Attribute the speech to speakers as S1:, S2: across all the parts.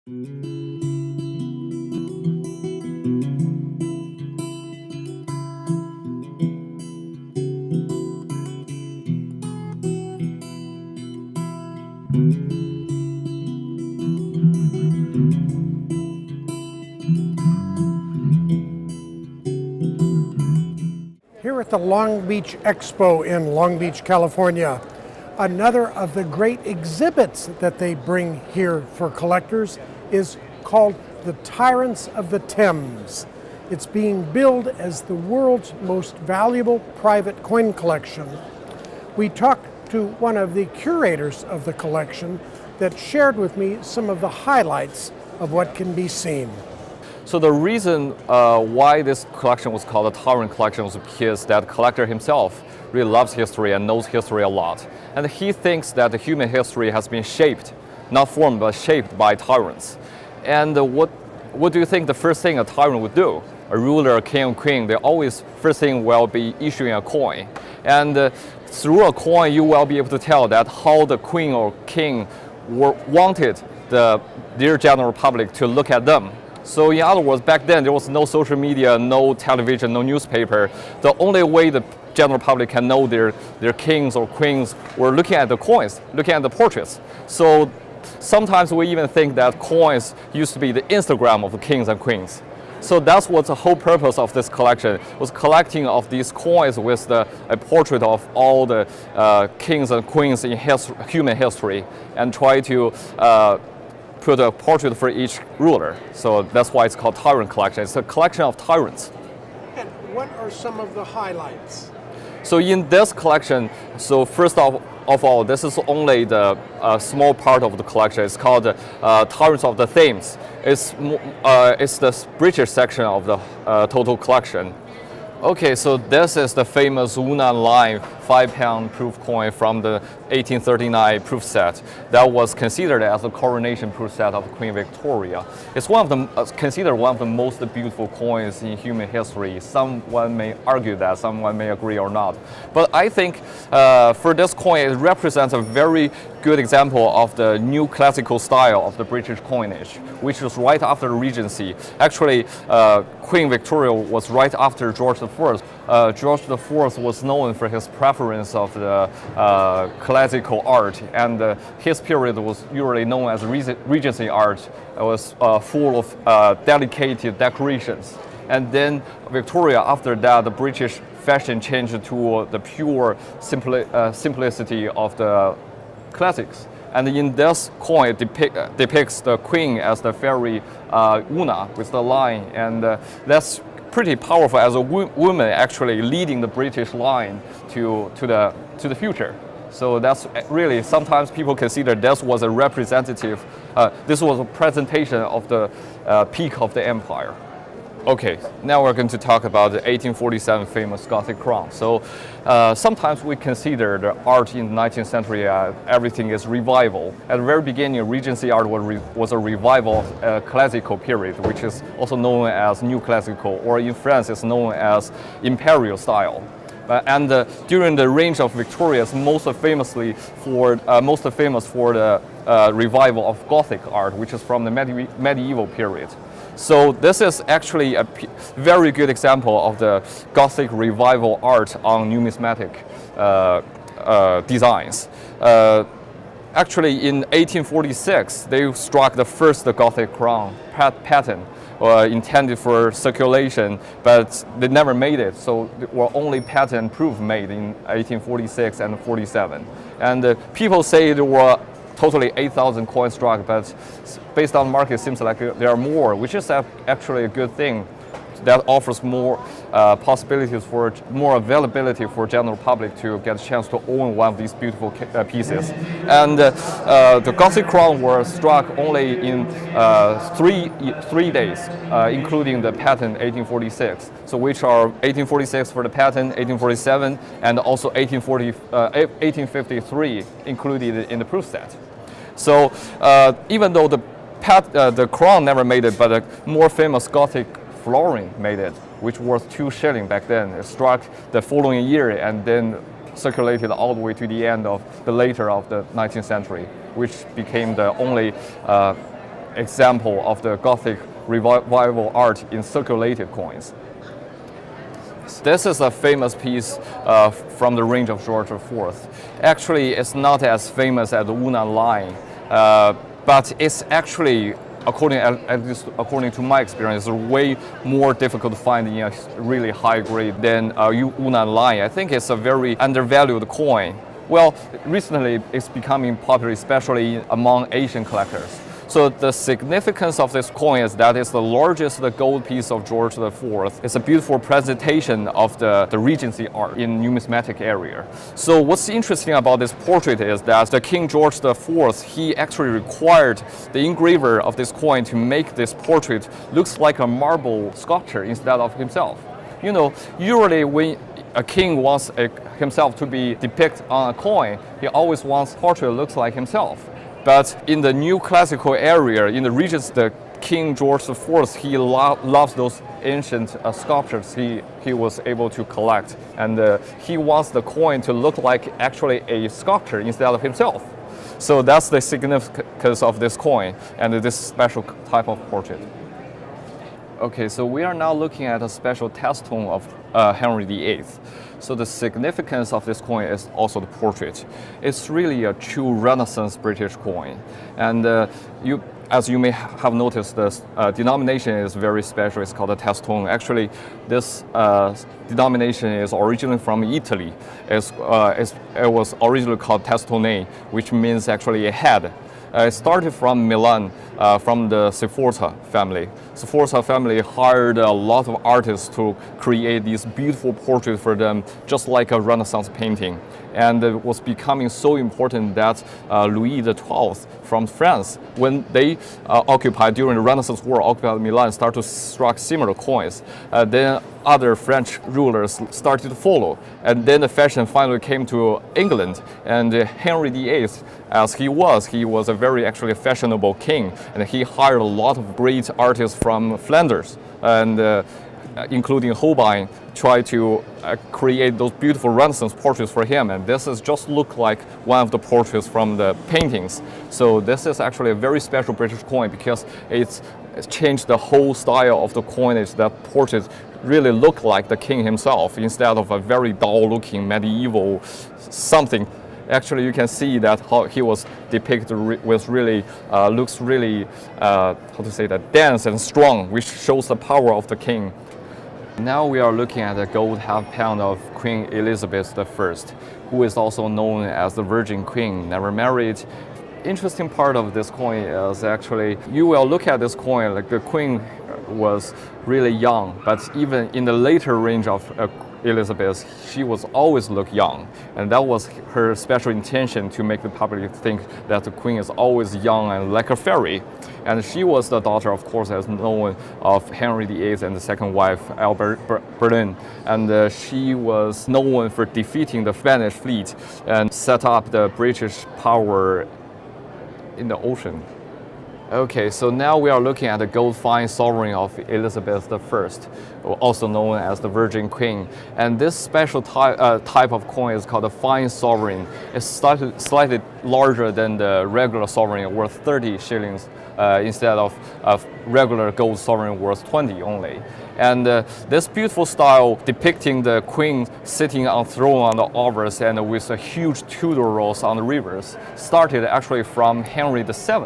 S1: Here at the Long Beach Expo in Long Beach, California, another of the great exhibits that they bring here for collectors is called the Tyrants of the Thames. It's being billed as the world's most valuable private coin collection. We talked to one of the curators of the collection that shared with me some of the highlights of what can be seen.
S2: So the reason why this collection was called the Tyrant collection was because that collector himself really loves history and knows history a lot. And he thinks that the human history has been shaped, not formed, but shaped by tyrants. And what do you think the first thing a tyrant would do? A ruler, a king, or queen, they always, first thing will be issuing a coin. And through a coin, you will be able to tell that how the queen or king wanted their general public to look at them. So in other words, back then there was no social media, no television, no newspaper. The only way the general public can know their kings or queens were looking at the coins, looking at the portraits. So sometimes we even think that coins used to be the Instagram of the kings and queens. So that's what the whole purpose of this collection was, collecting of these coins with a portrait of all the kings and queens in human history, and try to put a portrait for each ruler. So that's why it's called Tyrant collection. It's a collection of tyrants.
S1: And what are some of the highlights?
S2: So in this collection, so first of all, this is only the small part of the collection. It's called Tyrants of the Thames. It's the British section of the total collection. Okay, so this is the famous Una line 5-pound proof coin from the 1839 proof set that was considered as the coronation proof set of Queen Victoria. It's considered one of the most beautiful coins in human history. Someone may argue that, someone may agree or not. But I think for this coin, it represents a very good example of the new classical style of the British coinage, which was right after the Regency. Actually, Queen Victoria was right after George I. George IV was known for his preference of the classical art, and his period was usually known as Regency art. It was full of delicate decorations. And then Victoria, after that, the British fashion changed to the pure simplicity of the classics. And in this coin, it depicts the queen as the fairy Una with the lion, and that's pretty powerful as a woman actually leading the British line to the future. So that's really, sometimes people consider this was a representative, this was a presentation of the peak of the empire. Okay, now we're going to talk about the 1847 famous Gothic crown. So sometimes we consider the art in the 19th century, everything is revival. At the very beginning, Regency art was a revival classical period, which is also known as New Classical, or in France it's known as Imperial style. And during the reign of Victoria, most famous for the revival of Gothic art, which is from the medieval period. So this is actually a very good example of the Gothic Revival art on numismatic designs. Actually, in 1846, they struck the first Gothic crown pattern intended for circulation, but they never made it. So there were only patent proof made in 1846 and 47. And people say there were totally 8,000 coins struck, but based on market, it seems like there are more, which is actually a good thing. That offers more possibilities for more availability for general public to get a chance to own one of these beautiful pieces. And the Gothic crown was struck only in three days, including the patent 1846. So which are 1846 for the patent, 1847, and also 1853 included in the proof set. So even though the crown never made it, but a more famous Gothic florin made it, which was 2 shillings back then. It struck the following year and then circulated all the way to the end of the later of the 19th century, which became the only example of the Gothic Revival art in circulated coins. This is a famous piece from the range of George IV. Actually, it's not as famous as the Yunnan line, but it's actually, according to my experience, way more difficult to find in a really high grade than Yunnan line. I think it's a very undervalued coin. Well, recently it's becoming popular, especially among Asian collectors. So the significance of this coin is that it's the largest gold piece of George IV. It's a beautiful presentation of the Regency art in numismatic area. So what's interesting about this portrait is that the King George IV, he actually required the engraver of this coin to make this portrait looks like a marble sculpture instead of himself. You know, usually when a king wants himself to be depicted on a coin, he always wants portrait looks like himself. But in the new classical area, in the regions, the King George IV, he loves those ancient sculptures he was able to collect. And he wants the coin to look like actually a sculpture instead of himself. So that's the significance of this coin and this special type of portrait. Okay, so we are now looking at a special Testoon of Henry VIII. So the significance of this coin is also the portrait. It's really a true Renaissance British coin. And as you may have noticed, the denomination is very special. It's called a Testoon. Actually, this denomination is originally from Italy. It was originally called Testone, which means actually a head. It started from Milan, from the Sforza family. Sforza family hired a lot of artists to create these beautiful portraits for them, just like a Renaissance painting. And it was becoming so important that Louis XII from France, when they occupied during the Renaissance War, occupied Milan, started to strike similar coins. Then other French rulers started to follow. And then the fashion finally came to England. And Henry VIII, as he was a very actually fashionable king. And he hired a lot of great artists from Flanders, and including Holbein, try to create those beautiful Renaissance portraits for him. And this is just look like one of the portraits from the paintings. So this is actually a very special British coin because it's changed the whole style of the coinage. That portrait really look like the king himself instead of a very dull-looking medieval something. Actually, you can see that how he was depicted with really looks really how to say that, dense and strong, which shows the power of the king. Now we are looking at a gold half-pound of Queen Elizabeth I, who is also known as the Virgin Queen, never married. Interesting part of this coin is actually, you will look at this coin, like the queen was really young, but even in the later range of Elizabeth, she was always look young, and that was her special intention to make the public think that the queen is always young and like a fairy. And she was the daughter, of course, as known, of Henry VIII and the second wife, Albert Boleyn. And she was known for defeating the Spanish fleet and set up the British power in the ocean. Okay, so now we are looking at the gold fine sovereign of Elizabeth I, also known as the Virgin Queen. And this special type of coin is called the fine sovereign. It's slightly larger than the regular sovereign, worth 30 shillings, instead of regular gold sovereign worth 20 only. And this beautiful style depicting the queen sitting on throne on the obverse and with a huge Tudor rose on the reverse started actually from Henry VII.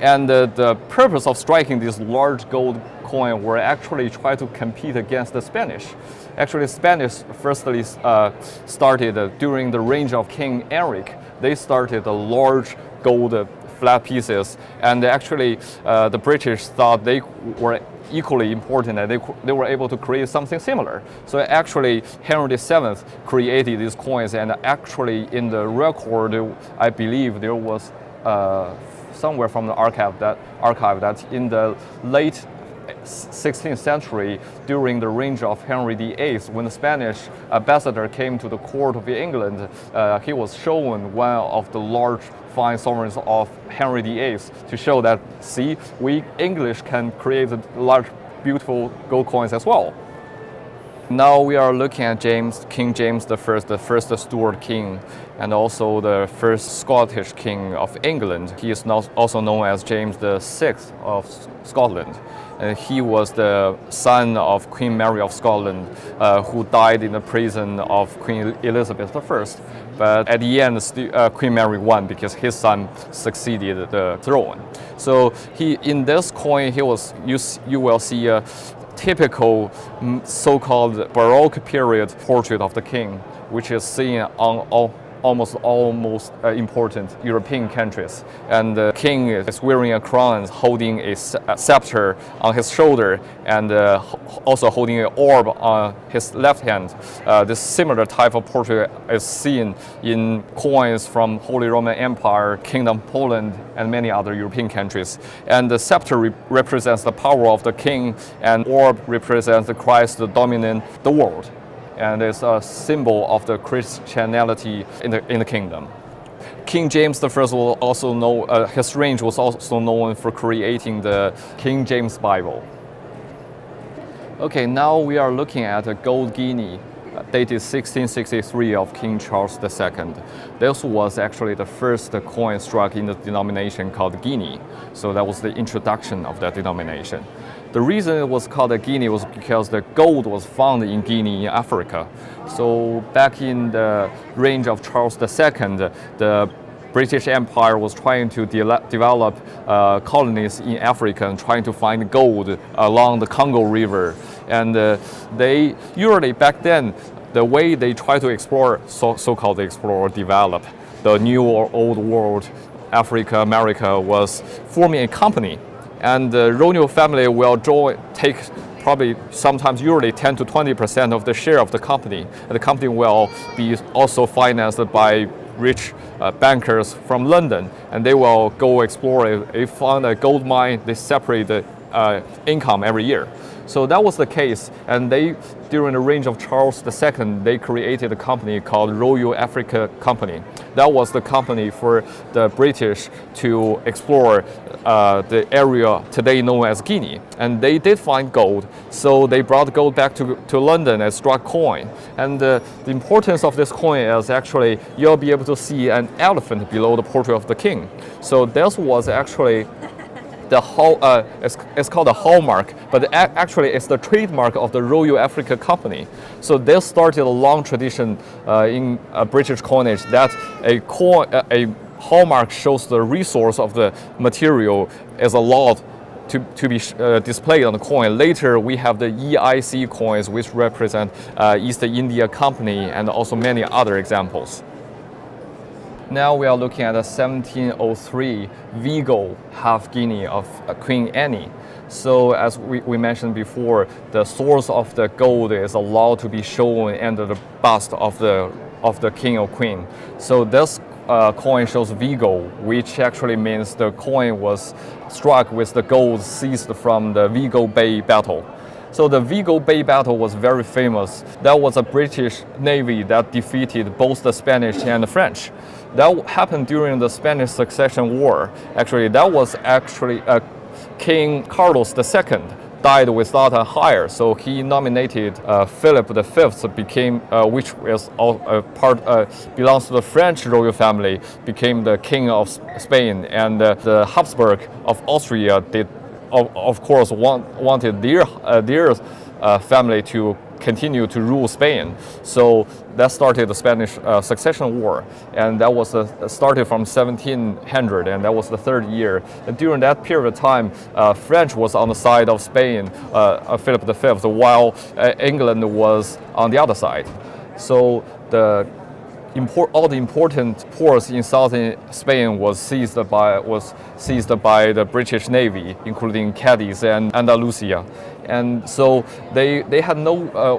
S2: And the purpose of striking this large gold coin were actually try to compete against the Spanish. Actually, Spanish firstly started during the reign of King Eric. They started the large gold flat pieces, and actually the British thought they were equally important and they were able to create something similar. So actually Henry VII created these coins, and actually in the record I believe there was somewhere from the archive that in the late 16th century, during the reign of Henry VIII, when the Spanish ambassador came to the court of England, he was shown one of the large fine sovereigns of Henry VIII to show that, see, we English can create large, beautiful gold coins as well. Now we are looking at King James I, the first Stuart king, and also the first Scottish king of England. He is now also known as James VI of Scotland. He was the son of Queen Mary of Scotland, who died in the prison of Queen Elizabeth I. But at the end, Queen Mary won because his son succeeded the throne. So in this coin, you will see a typical so-called baroque period portrait of the king, which is seen on almost important European countries. And the king is wearing a crown, holding a scepter on his shoulder, and also holding an orb on his left hand. This similar type of portrait is seen in coins from Holy Roman Empire, Kingdom Poland, and many other European countries. And the scepter represents the power of the king, and orb represents the Christ dominating the world, and it's a symbol of the Christianity in the kingdom. King James I was also known, his reign was also known for creating the King James Bible. Okay, now we are looking at a gold guinea dated 1663 of King Charles II. This was actually the first coin struck in the denomination called guinea. So that was the introduction of that denomination. The reason it was called a guinea was because the gold was found in Guinea in Africa. So back in the reign of Charles II, the British Empire was trying to develop colonies in Africa and trying to find gold along the Congo River. And they usually back then, the way they try to explore, so-called explore or develop the new or old world, Africa, America, was forming a company. And the royal family will take probably sometimes usually 10 to 20% of the share of the company. And the company will be also financed by rich bankers from London, and they will go explore. They find a gold mine, they separate the income every year. So that was the case, and during the reign of Charles II, they created a company called Royal Africa Company. That was the company for the British to explore the area today known as Guinea. And they did find gold, so they brought gold back to London and struck coin. And the importance of this coin is actually you'll be able to see an elephant below the portrait of the king. So this was actually it's called a hallmark, but actually it's the trademark of the Royal Africa Company. So this started a long tradition in British coinage that a hallmark shows the resource of the material is allowed to be displayed on the coin. Later, we have the EIC coins, which represent East India Company, and also many other examples. Now we are looking at a 1703 Vigo half guinea of Queen Anne. So as we mentioned before, the source of the gold is allowed to be shown under the bust of the king or queen. So this coin shows Vigo, which actually means the coin was struck with the gold seized from the Vigo Bay battle. So the Vigo Bay battle was very famous. That was a British navy that defeated both the Spanish and the French. That happened during the Spanish Succession War. Actually, that was King Carlos II died without a heir, so he nominated Philip V, which is belongs to the French royal family, became the king of Spain, and the Habsburg of Austria of course wanted their family to continue to rule Spain. So that started the Spanish Succession War, and that was started from 1700, and that was the third year. And during that period of time, French was on the side of Spain, Philip V, while England was on the other side. So all the important ports in southern Spain was seized by the British Navy, including Cadiz and Andalusia. And so they had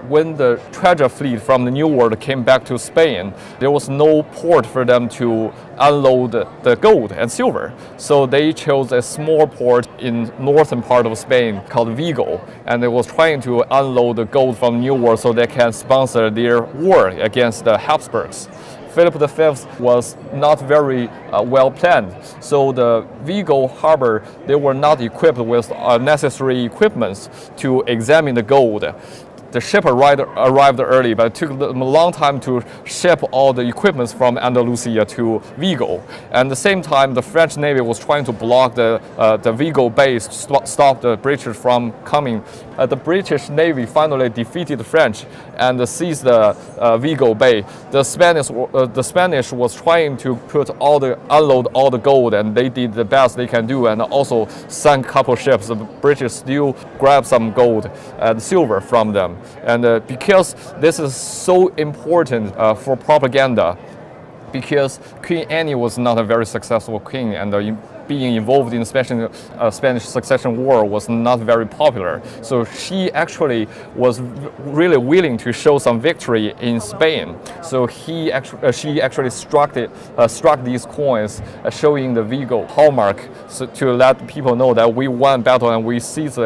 S2: when the treasure fleet from the New World came back to Spain, there was no port for them to unload the gold and silver. So they chose a small port in northern part of Spain called Vigo, and they was trying to unload the gold from the New World so they can sponsor their war against the Habsburgs. Philip V was not very well planned, so the Vigo harbor, they were not equipped with necessary equipments to examine the gold. the ship arrived early, but it took them a long time to ship all the equipment from Andalusia to Vigo. And at the same time, the French Navy was trying to block the Vigo base, stop the British from coming. The British Navy finally defeated the French and seized the Vigo Bay. The Spanish was trying to unload all the gold, and they did the best they can do, and also sank a couple ships. The British still grabbed some gold and silver from them. And because this is so important for propaganda, because Queen Anne was not a very successful queen, and being involved in the Spanish Succession War was not very popular. So she actually was really willing to show some victory in Spain. So she actually struck these coins, showing the Vigo hallmark, so to let people know that we won battle and we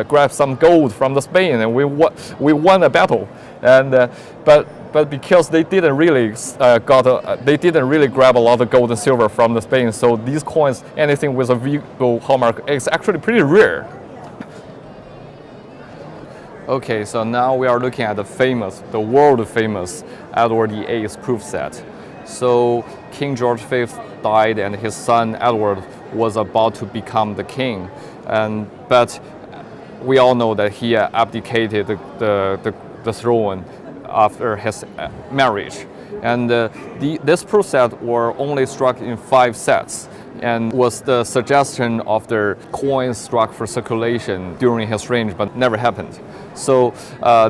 S2: grabbed some gold from the Spain, and we won a battle. And but because they didn't really grab a lot of gold and silver from the Spain, so these coins, anything with a Vigo hallmark, is actually pretty rare. Okay, so now we are looking at the world famous Edward VIII proof set. So King George V died, and his son Edward was about to become the king, but we all know that he abdicated the throne after his marriage. And this proof set were only struck in 5 sets, and was the suggestion of the coins struck for circulation during his reign, but never happened. So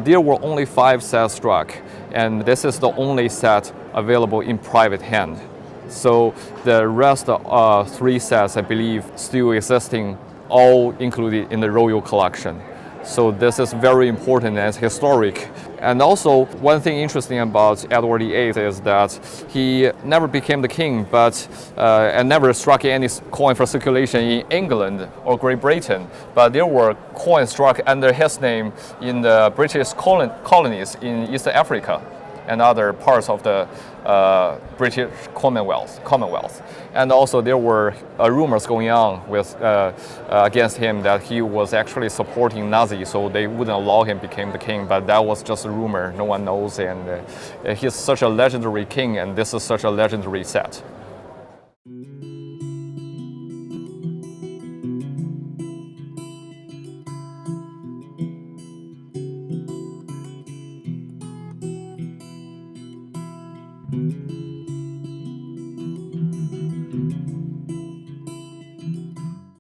S2: there were only 5 sets struck, and this is the only set available in private hand. So the rest 3 sets, I believe, still existing, all included in the royal collection. So this is very important and historic. And also, one thing interesting about Edward VIII is that he never became the king, and never struck any coin for circulation in England or Great Britain. But there were coins struck under his name in the British colonies in East Africa and other parts of the British Commonwealth. And also there were rumors going on against him that he was actually supporting Nazis, so they wouldn't allow him to become the king, but that was just a rumor, no one knows, and he's such a legendary king, and this is such a legendary set.